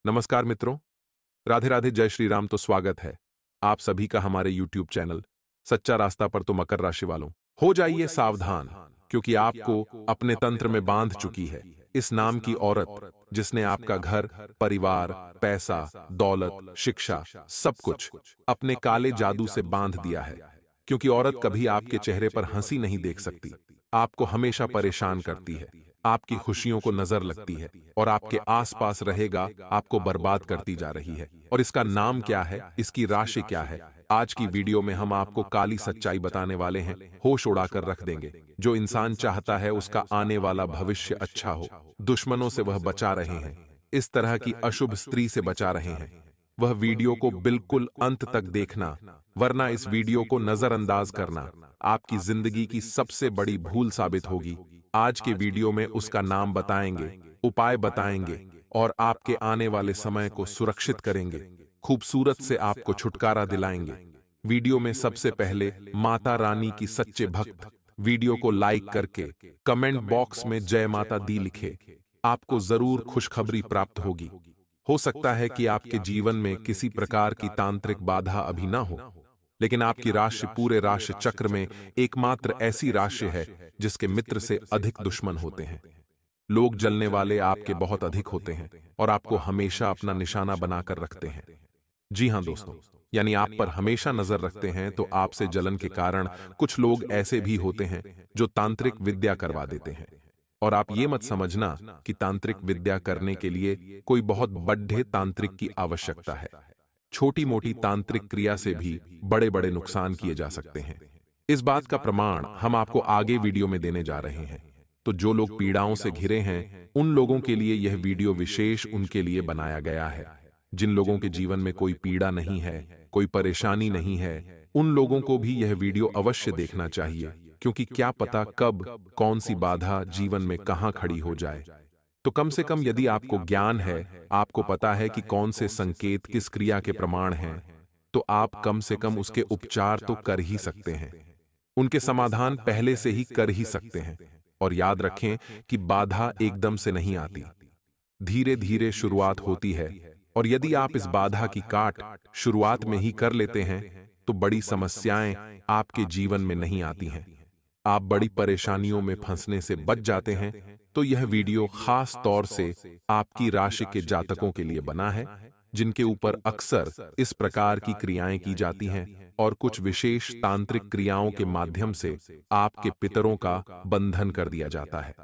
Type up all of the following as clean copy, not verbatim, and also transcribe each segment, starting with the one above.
नमस्कार मित्रों, राधे राधे, जय श्री राम। तो स्वागत है आप सभी का हमारे यूट्यूब चैनल सच्चा रास्ता पर। तो मकर राशि वालों, हो जाइए सावधान, क्योंकि आपको अपने तंत्र में बांध चुकी है इस नाम की औरत, जिसने आपका घर, परिवार, पैसा, दौलत, शिक्षा, सब कुछ अपने काले जादू से बांध दिया है। क्योंकि औरत कभी आपके चेहरे पर हंसी नहीं देख सकती, आपको हमेशा परेशान करती है, आपकी खुशियों को नजर लगती है और आपके आसपास रहेगा आपको बर्बाद करती जा रही है। और इसका नाम क्या है, इसकी राशि क्या है, आज की वीडियो में हम आपको काली सच्चाई बताने वाले हैं। होश उड़ाकर रख देंगे। जो इंसान चाहता है उसका आने वाला भविष्य अच्छा हो, दुश्मनों से वह बचा रहे हैं, इस तरह की अशुभ स्त्री से बचा रहे हैं, वह वीडियो को बिल्कुल अंत तक देखना, वरना इस वीडियो को नजरअंदाज करना आपकी जिंदगी की सबसे बड़ी भूल साबित होगी। आज के वीडियो में उसका नाम बताएंगे, उपाय बताएंगे और आपके आने वाले समय को सुरक्षित करेंगे, खूबसूरत से आपको छुटकारा दिलाएंगे। वीडियो में सबसे पहले माता रानी की सच्चे भक्त वीडियो को लाइक करके कमेंट बॉक्स में जय माता दी लिखे, आपको जरूर खुशखबरी प्राप्त होगी। हो सकता है कि आपके जीवन में किसी प्रकार की तांत्रिक बाधा अभी ना हो, लेकिन आपकी राशि पूरे राशि चक्र में एकमात्र ऐसी राशि है जिसके मित्र से अधिक दुश्मन होते हैं। लोग जलने वाले आपके बहुत अधिक होते हैं और आपको हमेशा अपना निशाना बनाकर रखते हैं। जी हां दोस्तों, यानी आप पर हमेशा नजर रखते हैं। तो आपसे जलन के कारण कुछ लोग ऐसे भी होते हैं जो तांत्रिक विद्या करवा देते हैं। और आप ये मत समझना कि तांत्रिक विद्या करने के लिए कोई बहुत बड्ढे तांत्रिक की आवश्यकता है। छोटी मोटी तांत्रिक क्रिया से भी बड़े बड़े नुकसान किए जा सकते हैं। इस बात का प्रमाण हम आपको आगे वीडियो में देने जा रहे हैं। तो जो लोग पीड़ाओं से घिरे हैं, उन लोगों के लिए यह वीडियो विशेष उनके लिए बनाया गया है। जिन लोगों के जीवन में कोई पीड़ा नहीं है, कोई परेशानी नहीं है, उन लोगों को भी यह वीडियो अवश्य देखना चाहिए, क्योंकि क्या पता कब कौन सी बाधा जीवन में कहां खड़ी हो जाए। तो कम से कम यदि आपको ज्ञान है, आपको पता है कि कौन से संकेत किस क्रिया के प्रमाण हैं, तो आप कम से कम उसके उपचार तो कर ही सकते हैं, उनके समाधान पहले से ही कर ही सकते हैं। और याद रखें कि बाधा एकदम से नहीं आती, धीरे धीरे शुरुआत होती है। और यदि आप इस बाधा की काट शुरुआत में ही कर लेते हैं, तो बड़ी समस्याएं आपके जीवन में नहीं आती हैं, आप बड़ी परेशानियों में फंसने से बच जाते हैं। तो यह वीडियो खास तौर से आपकी राशि के जातकों के लिए बना है, जिनके ऊपर अक्सर इस प्रकार की क्रियाएं की जाती हैं और कुछ विशेष तांत्रिक क्रियाओं के माध्यम से आपके पितरों का बंधन कर दिया जाता है।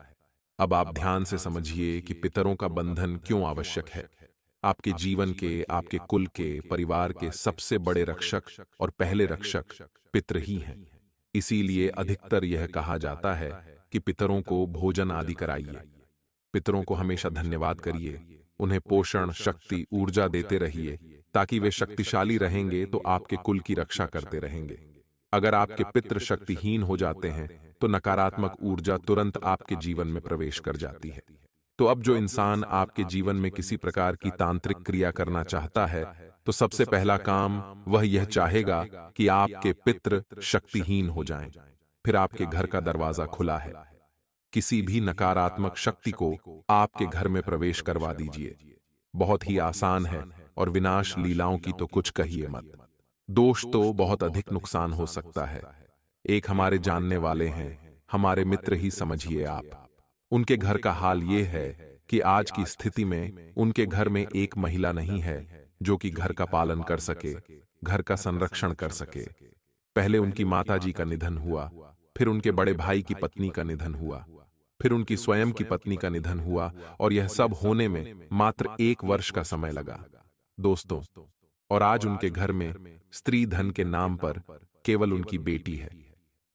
अब आप ध्यान से समझिए कि पितरों का बंधन क्यों आवश्यक है। आपके जीवन के, आपके कुल के, परिवार के सबसे बड़े रक्षक और पहले रक्षक पितर ही हैं। इसीलिए अधिकतर यह कहा जाता है कि पितरों को भोजन आदि कराइए, पितरों को हमेशा धन्यवाद करिए, उन्हें पोषण, शक्ति, ऊर्जा देते रहिए, ताकि वे शक्तिशाली रहेंगे तो आपके कुल की रक्षा करते रहेंगे। अगर आपके पितृ शक्तिहीन हो जाते हैं तो नकारात्मक ऊर्जा तुरंत आपके जीवन में प्रवेश कर जाती है। तो अब जो इंसान आपके जीवन में किसी प्रकार की तांत्रिक क्रिया करना चाहता है, तो सबसे पहला काम वह यह चाहेगा कि आपके पितृ शक्तिहीन हो जाएं। फिर आपके घर का दरवाजा खुला है, किसी भी नकारात्मक शक्ति को आपके घर में प्रवेश करवा दीजिए। बहुत ही आसान है और विनाश लीलाओं की तो कुछ कहिए मत। दोष तो बहुत अधिक नुकसान हो सकता है। एक हमारे जानने वाले हैं, हमारे मित्र ही समझिए आप, उनके घर का हाल ये है कि आज की स्थिति में उनके घर में एक महिला नहीं है जो कि घर का पालन कर सके, घर का संरक्षण कर सके। पहले उनकी माताजी का निधन हुआ, फिर उनके बड़े भाई की पत्नी का निधन हुआ, फिर उनकी स्वयं की पत्नी का निधन हुआ, और यह सब होने में मात्र 1 वर्ष का समय लगा दोस्तों। और आज उनके घर में स्त्री धन के नाम पर केवल उनकी बेटी है,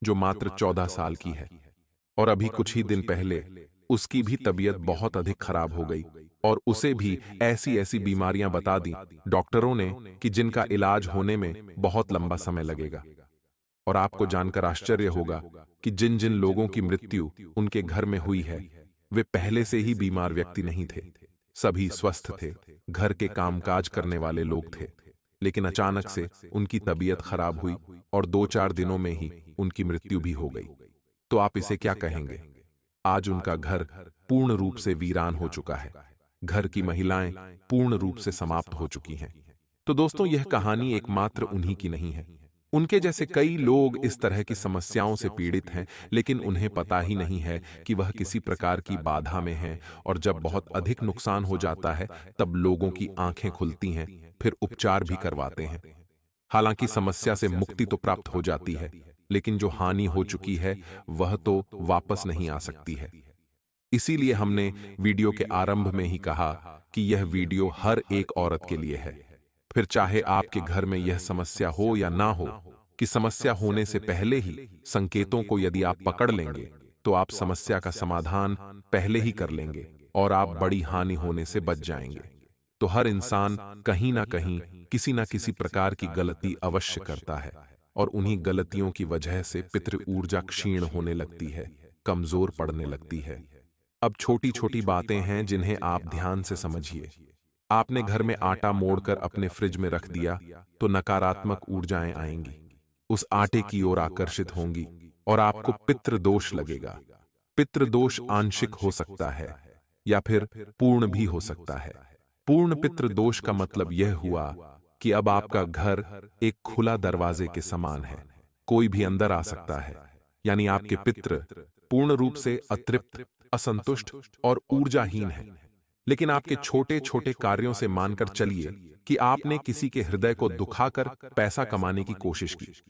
जो मात्र 14 साल की है। और अभी कुछ ही दिन पहले उसकी भी तबीयत बहुत अधिक खराब हो गई और उसे भी ऐसी ऐसी बीमारियां बता दी डॉक्टरों ने कि जिनका इलाज होने में बहुत लंबा समय लगेगा। और आपको जानकर आश्चर्य होगा कि जिन जिन लोगों की मृत्यु उनके घर में हुई है, वे पहले से ही बीमार व्यक्ति नहीं थे, सभी स्वस्थ थे, घर के कामकाज करने वाले लोग थे। लेकिन अचानक से उनकी तबीयत खराब हुई और 2-4 दिनों में ही उनकी मृत्यु भी हो गई। तो आप इसे क्या कहेंगे? आज उनका घर पूर्ण रूप से वीरान हो चुका है। घर की महिलाएं पूर्ण रूप से समाप्त हो चुकी हैं। तो दोस्तों, यह कहानी एकमात्र उन्हीं की नहीं है। उनके जैसे कई लोग इस तरह की समस्याओं से पीड़ित हैं, लेकिन उन्हें पता ही नहीं है कि वह किसी प्रकार की बाधा में हैं, और जब बहुत अधिक नुकसान हो जाता है, तब लोगों की आंखें खुलती हैं, फिर उपचार भी करवाते हैं। हालांकि समस्या से मुक्ति तो प्राप्त हो जाती है, लेकिन जो हानि हो चुकी है, वह तो वापस नहीं आ सकती है। इसीलिए हमने वीडियो के आरंभ में ही कहा कि यह वीडियो हर एक औरत के लिए है। फिर चाहे आपके घर में यह समस्या हो या ना हो, कि समस्या होने से पहले ही संकेतों को यदि आप पकड़ लेंगे, तो आप समस्या का समाधान पहले ही कर लेंगे और आप बड़ी हानि होने से बच जाएंगे। तो हर इंसान कहीं ना कहीं किसी ना किसी प्रकार की गलती अवश्य करता है, और उन्हीं गलतियों की वजह से पितृ ऊर्जा क्षीण होने लगती है, कमजोर पड़ने लगती है। अब छोटी छोटी बातें हैं जिन्हें आप ध्यान से समझिए। आपने घर में आटा मोड़कर अपने फ्रिज में रख दिया, तो नकारात्मक ऊर्जाएं आएंगी, उस आटे की ओर आकर्षित होंगी, और आपको पितृ दोष लगेगा। पितृ दोष आंशिक हो सकता है या फिर पूर्ण भी हो सकता है। पूर्ण पितृ दोष का मतलब यह हुआ कि अब आपका घर एक खुला दरवाजे के समान है, कोई भी अंदर आ सकता है। यानी आपके पितृ पूर्ण रूप से अतृप्त, असंतुष्ट और ऊर्जाहीन है। लेकिन आपके छोटे छोटे कार्यों से मानकर चलिए कि आपने किसी के हृदय को दुखाकर पैसा कमाने की कोशिश की।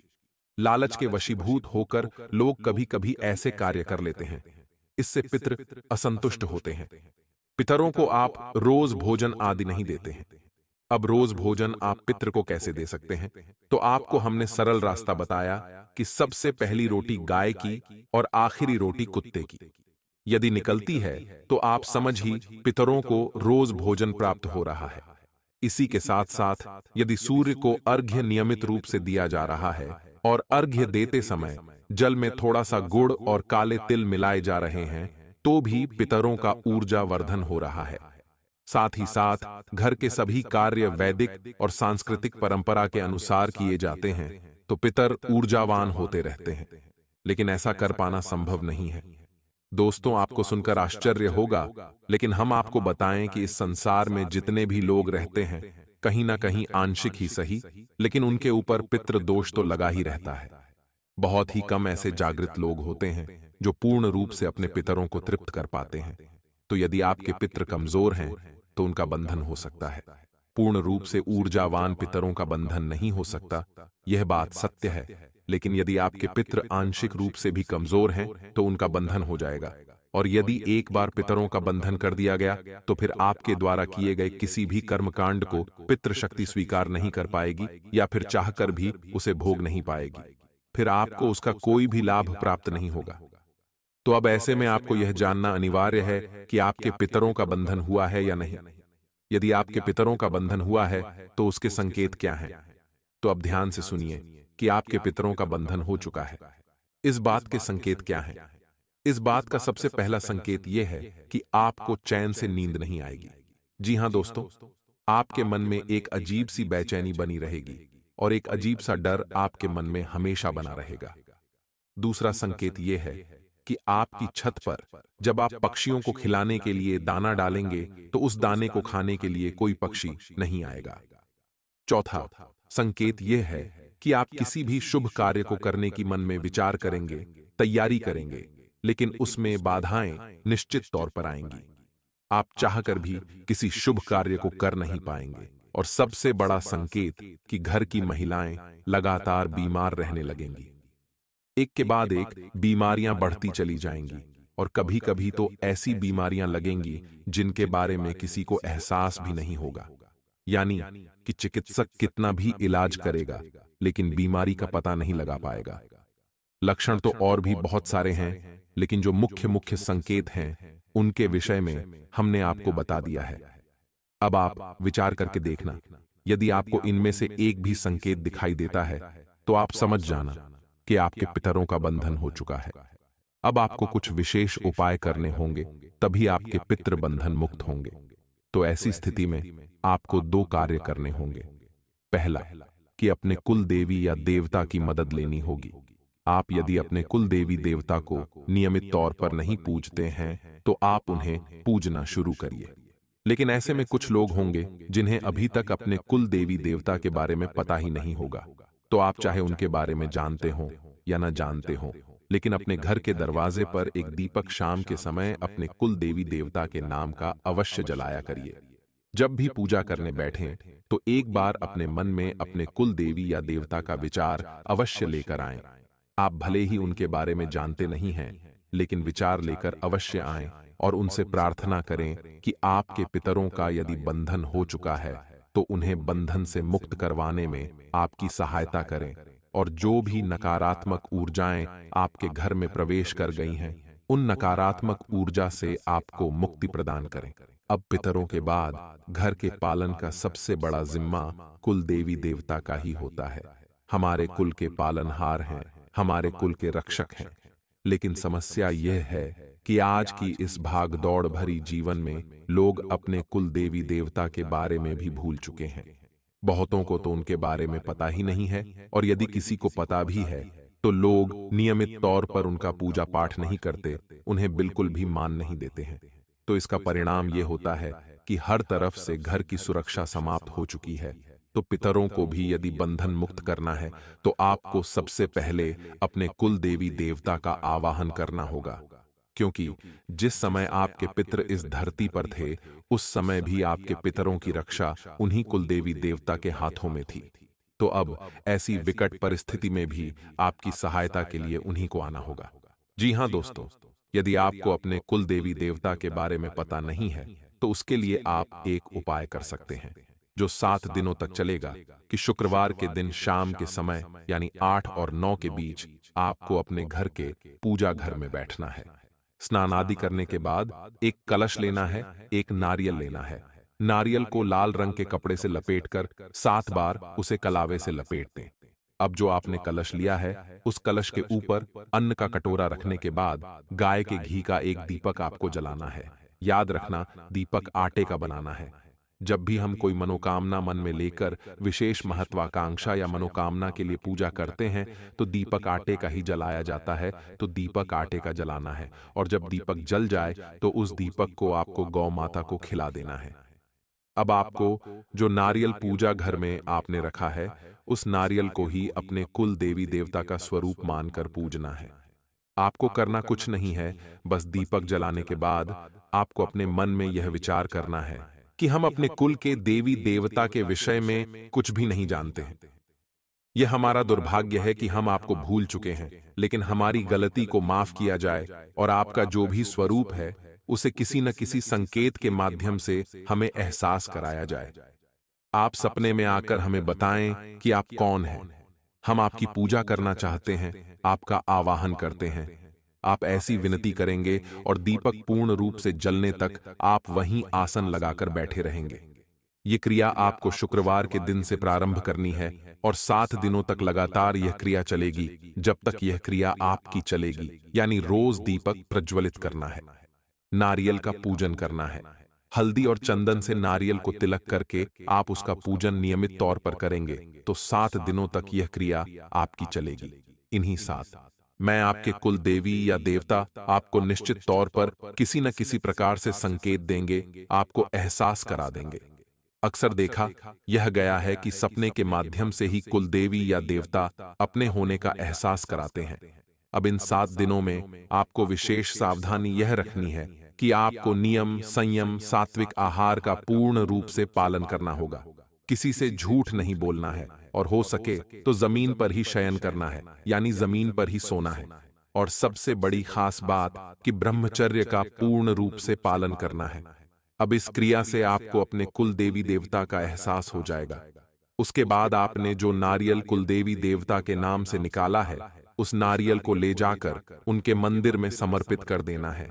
लालच के वशीभूत होकर लोग कभी कभी ऐसे कार्य कर लेते हैं। इससे पितृ असंतुष्ट होते हैं। पितरों को आप रोज भोजन आदि नहीं देते हैं। अब रोज भोजन आप पितृ को कैसे दे सकते हैं? तो आपको हमने सरल रास्ता बताया कि सबसे पहली रोटी गाय की और आखिरी रोटी कुत्ते की यदि निकलती है, तो आप समझ ही पितरों को रोज भोजन प्राप्त हो रहा है। इसी के साथ साथ यदि सूर्य को अर्घ्य नियमित रूप से दिया जा रहा है और अर्घ्य देते समय जल में थोड़ा सा गुड़ और काले तिल मिलाए जा रहे हैं, तो भी पितरों का ऊर्जा वर्धन हो रहा है। साथ ही साथ घर के सभी कार्य वैदिक और सांस्कृतिक परंपरा के अनुसार किए जाते हैं, तो पितर ऊर्जावान होते रहते हैं। लेकिन ऐसा कर पाना संभव नहीं है। दोस्तों, आपको सुनकर आश्चर्य होगा, लेकिन हम आपको बताएं कि इस संसार में जितने भी लोग रहते हैं, कहीं ना कहीं आंशिक ही सही, लेकिन उनके ऊपर पितृ दोष तो लगा ही रहता है। बहुत ही कम ऐसे जागृत लोग होते हैं जो पूर्ण रूप से अपने पितरों को तृप्त कर पाते हैं। तो यदि आपके पितृ कमजोर हैं, तो उनका बंधन हो सकता है। पूर्ण रूप से ऊर्जावान पितरों का बंधन नहीं हो सकता, यह बात सत्य है। लेकिन यदि आपके पितृ आंशिक रूप से भी कमजोर हैं, तो उनका बंधन हो जाएगा। और यदि एक बार पितरों का बंधन कर दिया गया, तो फिर आपके द्वारा किए गए किसी भी कर्मकांड को पितृ शक्ति स्वीकार नहीं कर पाएगी, या फिर चाहकर भी उसे भोग नहीं पाएगी। फिर आपको उसका कोई भी लाभ प्राप्त नहीं होगा। तो अब ऐसे में आपको यह जानना अनिवार्य है कि आपके पितरों का बंधन हुआ है या नहीं। यदि आपके पितरों का बंधन हुआ है, तो उसके संकेत क्या हैं? तो अब ध्यान से सुनिए कि आपके पितरों का बंधन हो चुका है। इस बात के संकेत क्या हैं? इस बात का सबसे पहला संकेत यह है कि आपको चैन से नींद नहीं आएगी। जी हां दोस्तों, आपके मन में एक अजीब सी बेचैनी बनी रहेगी, और एक अजीब सा डर आपके मन में हमेशा बना रहेगा। दूसरा संकेत यह है कि आपकी छत पर जब आप पक्षियों को खिलाने के लिए दाना डालेंगे, तो उस दाने को खाने के लिए कोई पक्षी नहीं आएगा। चौथा संकेत यह है कि आप किसी भी शुभ कार्य को करने की मन में विचार करेंगे, तैयारी करेंगे, लेकिन उसमें बाधाएं निश्चित तौर पर आएंगी। आप चाहकर भी किसी शुभ कार्य को कर नहीं पाएंगे। और सबसे बड़ा संकेत कि घर की महिलाएं लगातार बीमार रहने लगेंगी। एक के बाद एक बीमारियां बढ़ती चली जाएंगी, और कभी कभी तो ऐसी बीमारियां लगेंगी जिनके बारे में किसी को एहसास भी नहीं होगा। यानी कि चिकित्सक कितना भी इलाज करेगा, लेकिन बीमारी का पता नहीं लगा पाएगा। लक्षण तो और भी बहुत सारे हैं, लेकिन जो मुख्य मुख्य संकेत हैं, उनके विषय में हमने आपको बता दिया है। अब आप विचार करके देखना, यदि आपको इनमें से एक भी संकेत दिखाई देता है, तो आप समझ जाना कि आपके पितरों का बंधन हो चुका है। अब आपको कुछ विशेष उपाय करने होंगे, तभी आपके पितृ बंधन मुक्त होंगे। तो ऐसी स्थिति में आपको दो कार्य करने होंगे। पहला, कि अपने कुल देवी या देवता की मदद लेनी होगी। आप यदि अपने कुल देवी देवता को नियमित तौर पर नहीं पूजते हैं, तो आप उन्हें पूजना शुरू करिए। लेकिन ऐसे में कुछ लोग होंगे जिन्हें अभी तक अपने कुल देवी देवता के बारे में पता ही नहीं होगा। तो आप चाहे उनके बारे में जानते हो या न जानते हो, लेकिन अपने घर के दरवाजे पर एक दीपक शाम के समय अपने कुल देवी देवता के नाम का अवश्य जलाया करिए। जब भी पूजा करने बैठें तो एक बार अपने मन में अपने कुल देवी या देवता का विचार अवश्य लेकर आएं। आप भले ही उनके बारे में जानते नहीं हैं, लेकिन विचार लेकर अवश्य आएं और उनसे प्रार्थना करें कि आपके पितरों का यदि बंधन हो चुका है तो उन्हें बंधन से मुक्त करवाने में आपकी सहायता करें, और जो भी नकारात्मक ऊर्जाएं आपके घर में प्रवेश कर गई हैं, उन नकारात्मक ऊर्जा से आपको मुक्ति प्रदान करें। अब पितरों के बाद घर के पालन का सबसे बड़ा जिम्मा कुल देवी देवता का ही होता है। हमारे कुल के पालनहार हैं, हमारे कुल के रक्षक हैं। लेकिन समस्या यह है कि आज की इस भागदौड़ भरी जीवन में लोग अपने कुल देवी देवता के बारे में भी भूल चुके हैं। बहुतों को तो उनके बारे में पता ही नहीं है, और यदि किसी को पता भी है तो लोग नियमित तौर पर उनका पूजा पाठ नहीं करते, उन्हें बिल्कुल भी मान नहीं देते हैं। तो इसका परिणाम यह होता है कि हर तरफ से घर की सुरक्षा समाप्त हो चुकी है। तो पितरों को भी यदि बंधन मुक्त करना है तो आपको सबसे पहले अपने कुल देवी देवता का आवाहन करना होगा, क्योंकि जिस समय आपके पितर इस धरती पर थे उस समय भी आपके पितरों की रक्षा उन्हीं कुल देवी देवता के हाथों में थी। तो अब ऐसी विकट परिस्थिति में भी आपकी सहायता के लिए उन्हीं को आना होगा। जी हाँ दोस्तों, यदि आपको अपने कुल देवी देवता के बारे में पता नहीं है तो उसके लिए आप एक उपाय कर सकते हैं जो 7 दिनों तक चलेगा, कि शुक्रवार के दिन शाम के समय यानी 8 और 9 के बीच आपको अपने घर के पूजा घर में बैठना है। स्नान आदि करने के बाद एक कलश लेना है, एक नारियल लेना है। नारियल को लाल रंग के कपड़े से लपेटकर 7 बार उसे कलावे से लपेट दें। अब जो आपने कलश लिया है उस कलश के ऊपर अन्न का कटोरा रखने के बाद गाय के घी का एक दीपक आपको जलाना है। याद रखना, दीपक आटे का बनाना है। जब भी हम कोई मनोकामना मन में लेकर विशेष महत्वाकांक्षा या मनोकामना के लिए पूजा करते हैं तो दीपक आटे का ही जलाया जाता है। तो दीपक आटे का जलाना है, और जब दीपक जल जाए तो उस दीपक को आपको गौ माता को खिला देना है। अब आपको जो नारियल पूजा घर में आपने रखा है उस नारियल को ही अपने कुल देवी देवता का स्वरूप मानकर पूजना है। आपको करना कुछ नहीं है, बस दीपक जलाने के बाद आपको अपने मन में यह विचार करना है कि हम अपने कुल के देवी देवता के विषय में कुछ भी नहीं जानते हैं। यह हमारा दुर्भाग्य है कि हम आपको भूल चुके हैं, लेकिन हमारी गलती को माफ किया जाए और आपका जो भी स्वरूप है उसे किसी न किसी संकेत के माध्यम से हमें एहसास कराया जाए। आप सपने में आकर हमें बताएं कि आप कौन हैं। हम आपकी पूजा करना चाहते हैं, आपका आवाहन करते हैं। आप ऐसी विनती करेंगे और दीपक पूर्ण रूप से जलने तक आप वहीं आसन लगाकर बैठे रहेंगे। ये क्रिया आपको शुक्रवार के दिन से प्रारंभ करनी है और 7 दिनों तक लगातार यह क्रिया चलेगी, जब तक यह क्रिया आपकी चलेगी। यानी रोज दीपक प्रज्वलित करना है, नारियल का पूजन करना है। हल्दी और चंदन से नारियल को तिलक करके आप उसका पूजन नियमित तौर पर करेंगे तो 7 दिनों तक यह क्रिया आपकी चलेगी। इन्हीं 7 मैं आपके कुल देवी या देवता आपको निश्चित तौर पर किसी न किसी प्रकार से संकेत देंगे, आपको एहसास करा देंगे। अक्सर देखा यह गया है कि सपने के माध्यम से ही कुल देवी या देवता अपने होने का एहसास कराते हैं। अब इन 7 दिनों में आपको विशेष सावधानी यह रखनी है कि आपको नियम, संयम, सात्विक आहार का पूर्ण रूप से पालन करना होगा। किसी से झूठ नहीं बोलना है, और हो सके तो जमीन पर ही शयन करना है, यानी जमीन पर ही सोना है। और सबसे बड़ी खास बात कि ब्रह्मचर्य का पूर्ण रूप से पालन करना है। अब इस क्रिया से आपको अपने कुल देवी देवता का एहसास हो जाएगा। उसके बाद आपने जो नारियल कुल देवी देवता के नाम से निकाला है उस नारियल को ले जाकर उनके मंदिर में समर्पित कर देना है।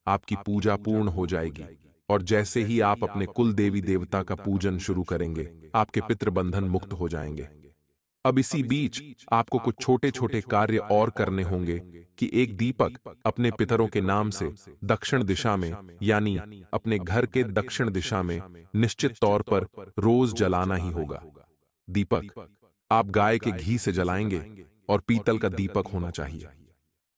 आपकी पूजा पूर्ण हो जाएगी, और जैसे ही आप अपने कुल देवी देवता का पूजन शुरू करेंगे आपके पितृबंधन मुक्त हो जाएंगे। अब इसी बीच आपको कुछ छोटे छोटे कार्य और करने होंगे कि एक दीपक अपने पितरों के नाम से दक्षिण दिशा में, यानी अपने घर के दक्षिण दिशा में निश्चित तौर पर रोज जलाना ही होगा। दीपक आप गाय के घी से जलाएंगे और पीतल का दीपक होना चाहिए।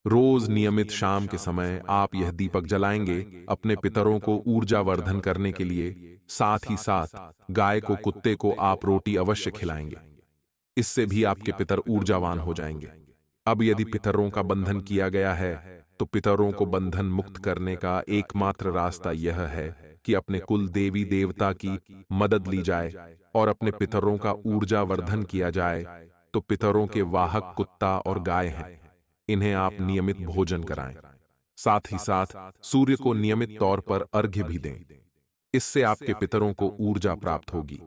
रोज नियमित शाम के समय आप यह दीपक जलाएंगे अपने पितरों को ऊर्जावर्धन करने के लिए। साथ ही साथ गाय को, कुत्ते को आप रोटी अवश्य खिलाएंगे। इससे भी आपके पितर ऊर्जावान हो जाएंगे। अब यदि पितरों का बंधन किया गया है तो पितरों को बंधन मुक्त करने का एकमात्र रास्ता यह है कि अपने कुल देवी देवता की मदद ली जाए और अपने पितरों का ऊर्जावर्धन किया जाए। तो पितरों के वाहक कुत्ता और गाय हैं, इन्हें आप नियमित भोजन कराएं। साथ ही साथ सूर्य को नियमित तौर पर अर्घ्य भी दें। इससे आपके पितरों को ऊर्जा प्राप्त होगी।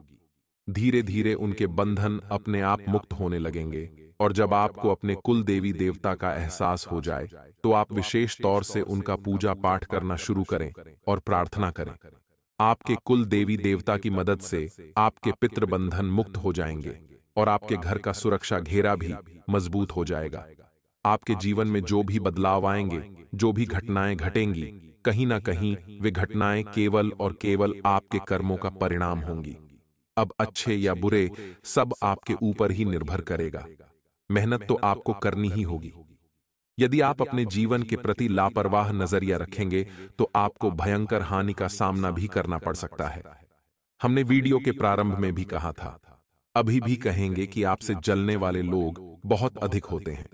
धीरे धीरे उनके बंधन अपने आप मुक्त होने लगेंगे और जब आपको अपने कुल देवी देवता का एहसास हो जाए तो आप विशेष तौर से उनका पूजा पाठ करना शुरू करें और प्रार्थना करें। आपके कुल देवी देवता की मदद से आपके पितृ बंधन मुक्त हो जाएंगे और आपके घर का सुरक्षा घेरा भी मजबूत हो जाएगा। आपके जीवन में जो भी बदलाव आएंगे, जो भी घटनाएं घटेंगी, कहीं ना कहीं वे घटनाएं केवल और केवल आपके कर्मों का परिणाम होंगी। अब अच्छे या बुरे सब आपके ऊपर ही निर्भर करेगा। मेहनत तो आपको करनी ही होगी। यदि आप अपने जीवन के प्रति लापरवाह नजरिया रखेंगे तो आपको भयंकर हानि का सामना भी करना पड़ सकता है। हमने वीडियो के प्रारंभ में भी कहा था, अभी भी कहेंगे कि आपसे जलने वाले लोग बहुत अधिक होते हैं।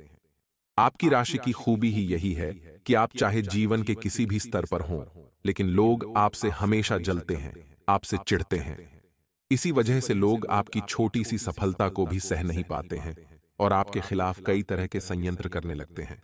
आपकी राशि की खूबी ही यही है कि आप चाहे जीवन के किसी भी स्तर पर हों, लेकिन लोग आपसे हमेशा जलते हैं, आपसे चिढ़ते हैं। इसी वजह से लोग आपकी छोटी सी सफलता को भी सह नहीं पाते हैं और आपके खिलाफ कई तरह के षड्यंत्र करने लगते हैं।